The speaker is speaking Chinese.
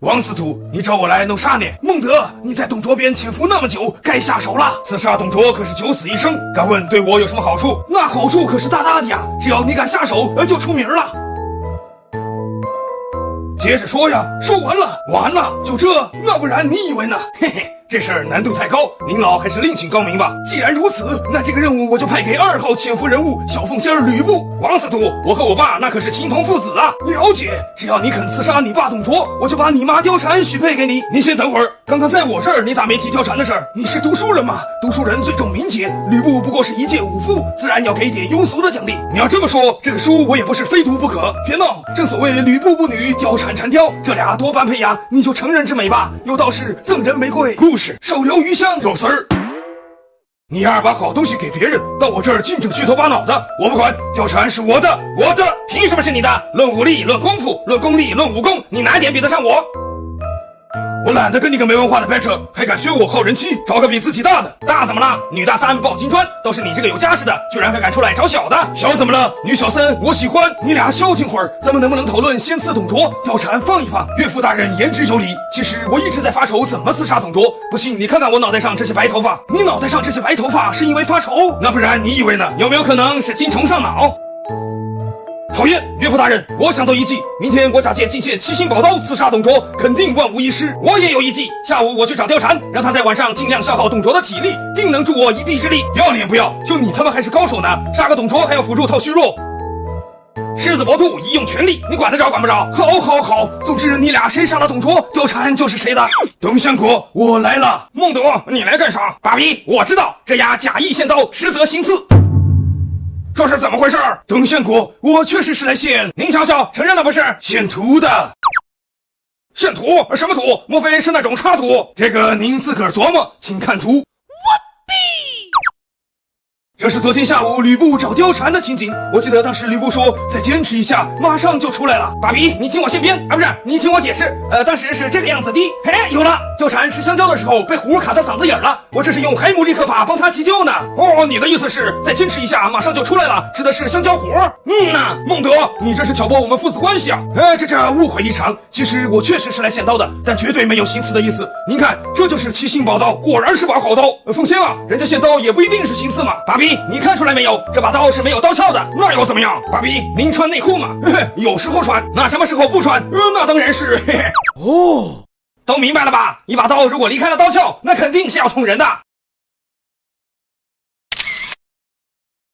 王司徒，你找我来弄啥呢？孟德，你在董卓边潜伏那么久，该下手了。刺杀董卓可是九死一生，敢问对我有什么好处？那好处可是大大的呀！只要你敢下手，就出名了。接着说呀，说完了，完了，就这？那不然你以为呢？嘿嘿。这事儿难度太高，您老还是另请高明吧。既然如此，那这个任务我就派给2号潜伏人物小凤仙儿吕布。王司徒，我和我爸那可是亲同父子啊。了解，只要你肯刺杀你爸董卓，我就把你妈貂蝉许配给你。你先等会儿，刚刚在我这儿你咋没提貂蝉的事儿？你是读书人嘛，读书人最重名节，吕布不过是一介武夫，自然要给点庸俗的奖励。你要这么说，这个书我也不是非读不可。别闹，正所谓吕布不女，貂蝉缠貂，这俩多般配呀，你就成人之美吧。有道是赠人玫瑰，故事手留余香。肉丝儿，你呀把好东西给别人，到我这儿净整虚头巴脑的，我不管。貂蝉是我的，凭什么是你的？论武力，论功夫，论功力，论武功，你哪点比得上我？我懒得跟你个没文化的掰扯，还敢学我好人妻，找个比自己大的。大怎么了？女大3抱金砖，都是你这个有家室的，居然还敢出来找小的。小怎么了？女小3我喜欢。你俩消停会儿，咱们能不能讨论先刺董卓？貂蝉放一放。岳父大人言之有理，其实我一直在发愁怎么刺杀董卓。不信你看看我脑袋上这些白头发。你脑袋上这些白头发是因为发愁？那不然你以为呢？有没有可能是精虫上脑？讨厌，岳父大人，我想到一计，明天我假借进献七星宝刀刺杀董卓，肯定万无一失。我也有一计，下午我去找貂蝉，让他在晚上尽量消耗董卓的体力，定能助我一臂之力。要脸不要？就你他妈还是高手呢，杀个董卓还要辅助套虚弱。狮子搏兔，一用全力，你管得着管不着？好，总之你俩谁杀了董卓，貂蝉就是谁的。董相国，我来了。孟德，你来干啥？爸比，我知道，这丫假意献刀，实则行刺。这是怎么回事？董相国，我确实是来献。您瞧瞧，承认了不是？献图的。献图？什么图？莫非是那种插图？这个您自个儿琢磨，请看图。这是昨天下午吕布找貂蝉的情景，我记得当时吕布说再坚持一下，马上就出来了。爸比，你听我现编啊，不是，你听我解释。当时是这个样子的。嘿，有了，貂蝉吃香蕉的时候被虎卡在嗓子眼了，我这是用海姆立克法帮他急救呢。哦，你的意思是再坚持一下，马上就出来了，指的是香蕉虎。孟德，你这是挑拨我们父子关系啊！这误会一场。其实我确实是来献刀的，但绝对没有行刺的意思。您看，这就是七星宝刀，果然是把好刀。凤仙啊，人家献刀也不一定是行刺嘛。爸比，你看出来没有？这把刀是没有刀鞘的，那又怎么样？爸比，您穿内裤吗？有时候穿，那什么时候不穿？那当然是。哦，都明白了吧？一把刀如果离开了刀鞘，那肯定是要捅人的。